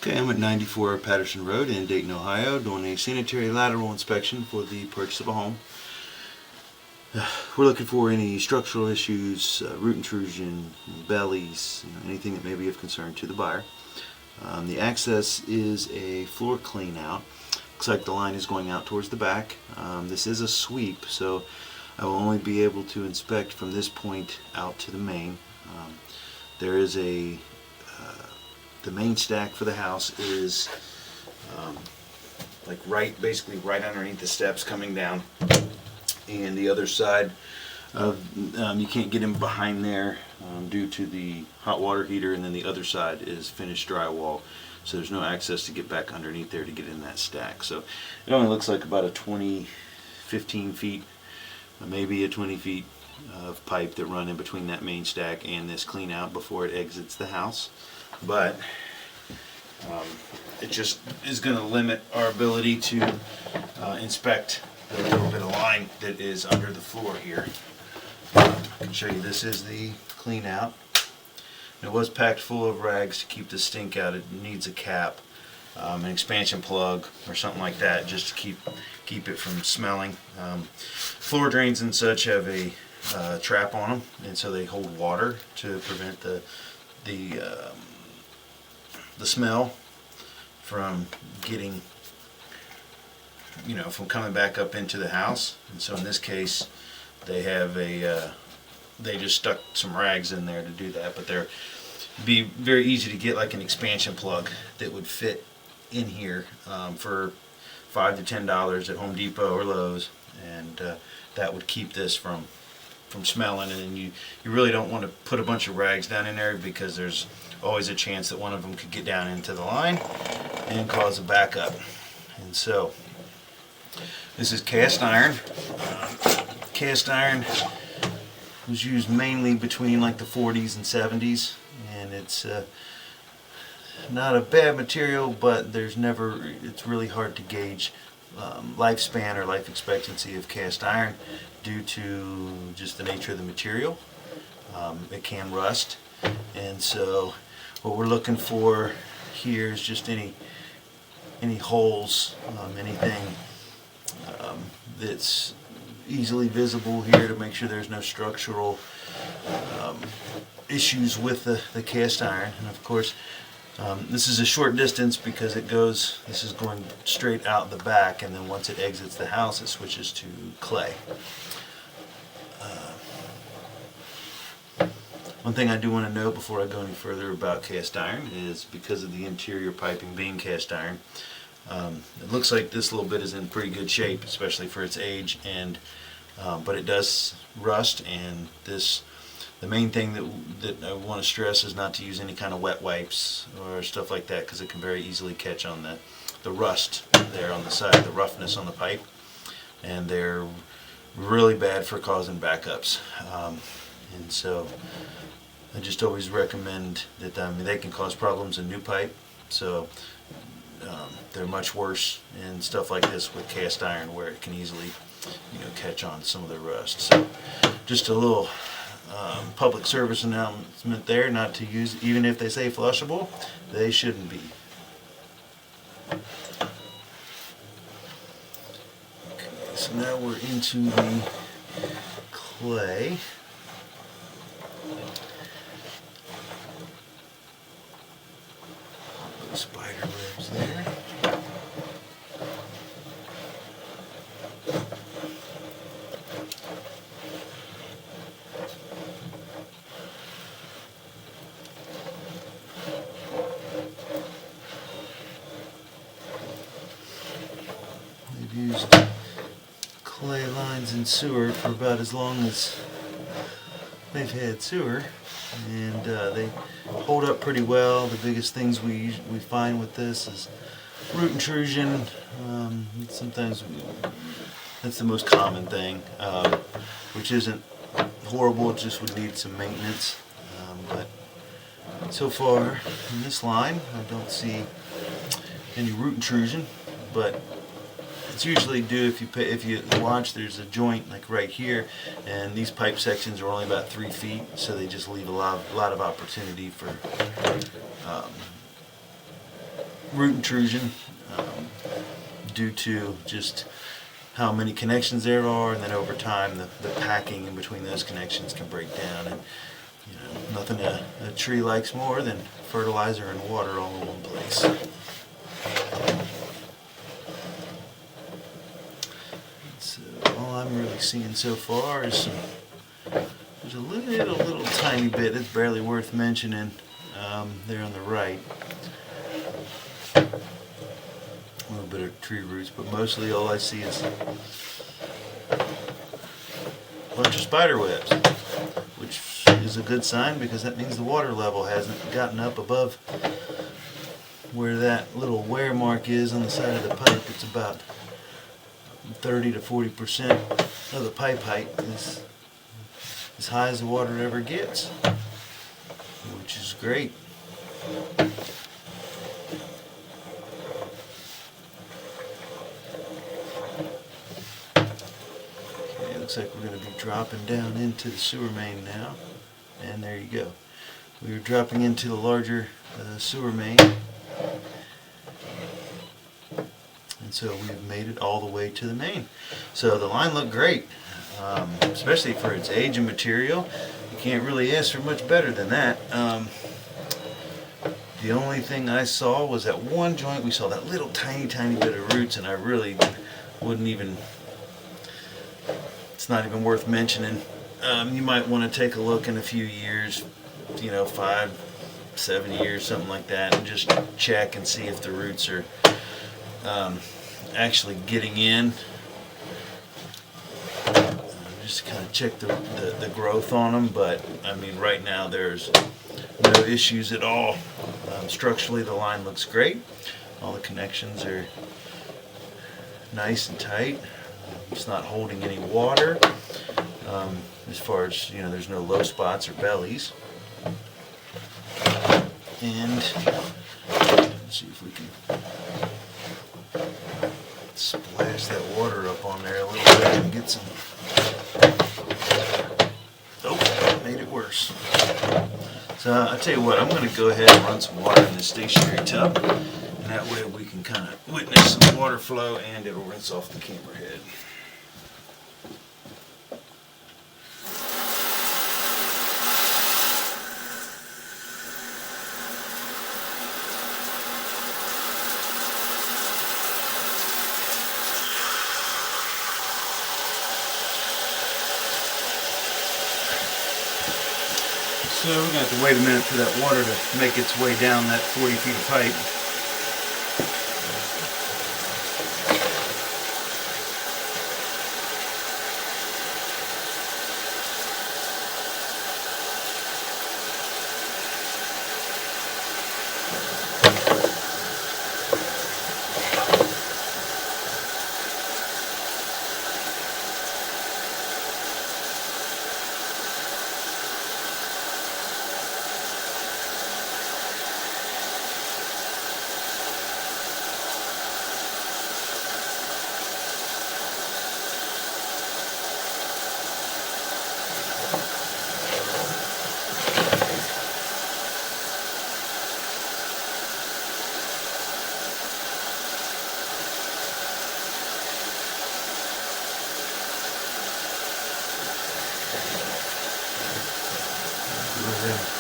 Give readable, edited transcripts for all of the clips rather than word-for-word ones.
Okay, I'm at 94 Patterson Road in Dayton, Ohio, doing a sanitary lateral inspection for the purchase of a home. We're looking for any structural issues, root intrusion, bellies, anything that may be of concern to the buyer. The access is a floor clean out. Looks like the line is going out towards the back. This is a sweep, so I will only be able to inspect from this point out to the main. There is the main stack for the house is basically right underneath the steps coming down, and the other side of you can't get in behind there due to the hot water heater, and then the other side is finished drywall, so there's no access to get back underneath there to get in that stack. So it only looks like about a 15 feet, maybe a 20 feet of pipe that run in between that main stack and this clean out before it exits the house. But it just is going to limit our ability to inspect the little bit of line that is under the floor here. I can show you, this is the clean out. It was packed full of rags to keep the stink out. It needs a cap, an expansion plug or something like that, just to keep it from smelling. Floor drains and such have a trap on them, and so they hold water to prevent the smell from getting, from coming back up into the house. And so in this case, they have they just stuck some rags in there to do that, but they're be very easy to get, like an expansion plug that would fit in here for $5 to $10 at Home Depot or Lowe's, and that would keep this from smelling. And then you really don't want to put a bunch of rags down in there, because there's always a chance that one of them could get down into the line and cause a backup. And so this is cast iron. Cast iron was used mainly between like the 40s and 70s, and it's not a bad material, but it's really hard to gauge lifespan or life expectancy of cast iron due to just the nature of the material. It can rust, and so what we're looking for here is just any holes, anything that's easily visible here, to make sure there's no structural issues with the cast iron. And of course, this is a short distance because this is going straight out the back, and then once it exits the house, it switches to clay. One thing I do want to note before I go any further about cast iron is, because of the interior piping being cast iron, it looks like this little bit is in pretty good shape, especially for its age, and but it does rust. And the main thing that I want to stress is not to use any kind of wet wipes or stuff like that, because it can very easily catch on the rust there on the side, the roughness on the pipe, and they're really bad for causing backups. And so I just always recommend that, they can cause problems in new pipe, so they're much worse in stuff like this with cast iron, where it can easily catch on some of the rust. So just a little public service announcement there, not to use, even if they say flushable, they shouldn't be. Okay, so now we're into the clay. Spider webs there. They've used clay lines in sewer for about as long as they've had sewer, and they hold up pretty well. The biggest things we find with this is root intrusion. Sometimes that's the most common thing, which isn't horrible, it just would need some maintenance. But so far in this line, I don't see any root intrusion, but it's usually due, if you watch, there's a joint like right here, and these pipe sections are only about 3 feet, so they just leave a lot of opportunity for root intrusion due to just how many connections there are, and then over time the packing in between those connections can break down. And nothing a tree likes more than fertilizer and water all in one place. So all I'm really seeing so far is there's a little tiny bit that's barely worth mentioning there on the right. A little bit of tree roots, but mostly all I see is a bunch of spider webs, which is a good sign because that means the water level hasn't gotten up above where that little wear mark is on the side of the pipe. It's about 30 to 40% of the pipe height is as high as the water ever gets, which is great. Okay, looks like we're going to be dropping down into the sewer main now, and there you go. We were dropping into the larger sewer main, and so we've made it all the way to the main. So the line looked great, especially for its age and material. You can't really ask for much better than that. The only thing I saw was at one joint we saw that little tiny bit of roots, and I really wouldn't even, it's not even worth mentioning. You might want to take a look in a few years, 5, 7 years, something like that, and just check and see if the roots are actually getting in. Just kind of check the growth on them, but I mean right now there's no issues at all. Structurally the line looks great. All the connections are nice and tight. It's not holding any water. As far as, there's no low spots or bellies. And let's see if we can splash that water up on there a little bit and get some. Oh, that made it worse. So I'll tell you what, I'm going to go ahead and run some water in this stationary tub, and that way we can kind of witness some water flow and it'll rinse off the camera head. So we're going to have to wait a minute for that water to make its way down that 40 feet of pipe.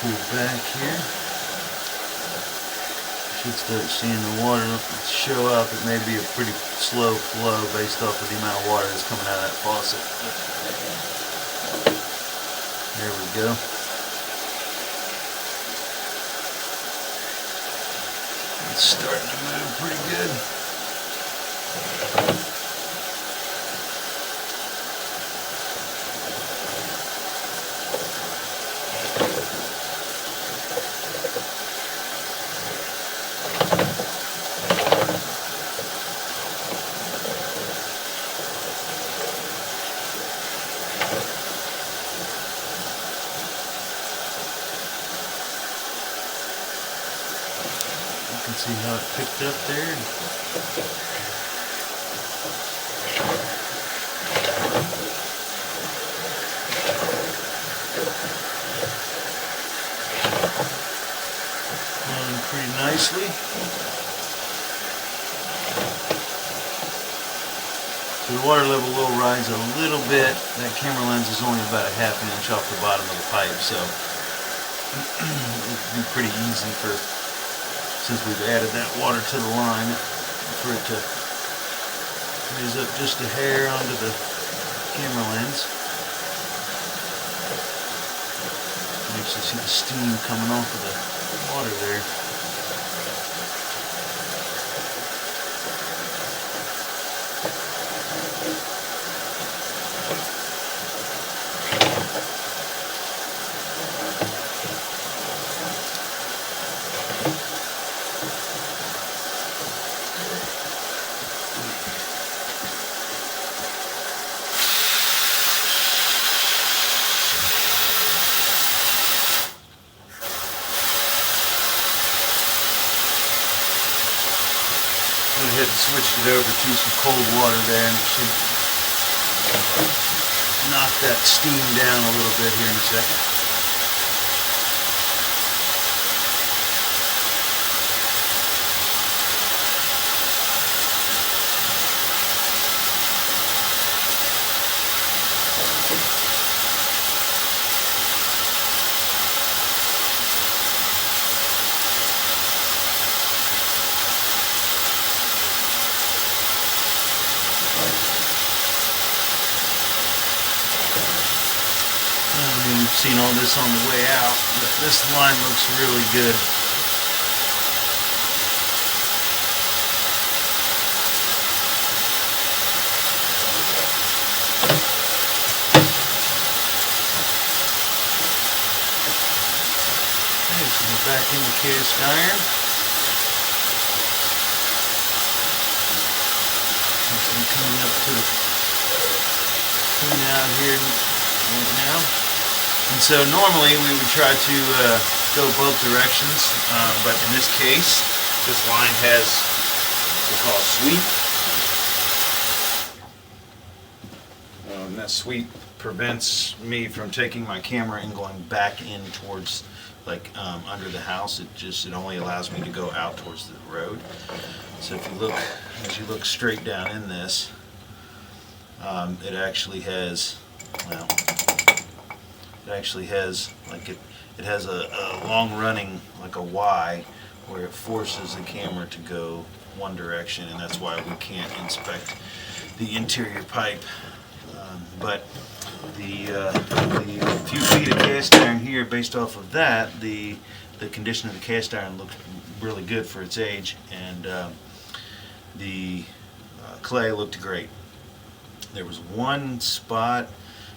Pull back here. Should start seeing the water show up. It may be a pretty slow flow based off of the amount of water that's coming out of that faucet. There we go. It's starting to move pretty good. See how it picked up there. Flowing pretty nicely. So the water level will rise a little bit. That camera lens is only about a ½ inch off the bottom of the pipe, so it'd be pretty easy for, since we've added that water to the line, for it to raise up just a hair onto the camera lens. You can actually see the steam coming off of the water there. I went ahead and switched it over to some cold water there, and it should knock that steam down a little bit here in a second. We've seen all this on the way out, but this line looks really good. Okay, so we're back in the cast iron. I'm coming up to the clean out here right now. And so normally we would try to go both directions, but in this case, this line has what we call a sweep. And that sweep prevents me from taking my camera and going back in towards, like, under the house. It only allows me to go out towards the road. So if you look, as you look straight down in this, it actually has, well, it actually has, like, it has a long running, like a Y, where it forces the camera to go one direction, and that's why we can't inspect the interior pipe. But the few feet of cast iron here, based off of that, the condition of the cast iron looks really good for its age, and the clay looked great. There was one spot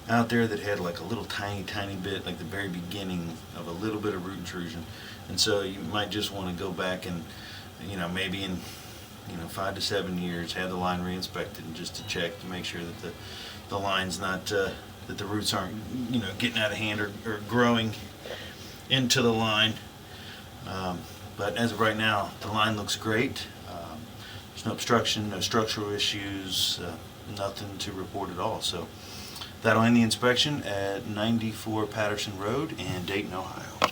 out there that had like a little tiny bit, like the very beginning of a little bit of root intrusion, and so you might just want to go back and, maybe in 5 to 7 years have the line re-inspected, and just to check to make sure that the line's not that the roots aren't getting out of hand or growing into the line. But as of right now, the line looks great. There's no obstruction, no structural issues, nothing to report at all. So that'll end the inspection at 94 Patterson Road in Dayton, Ohio.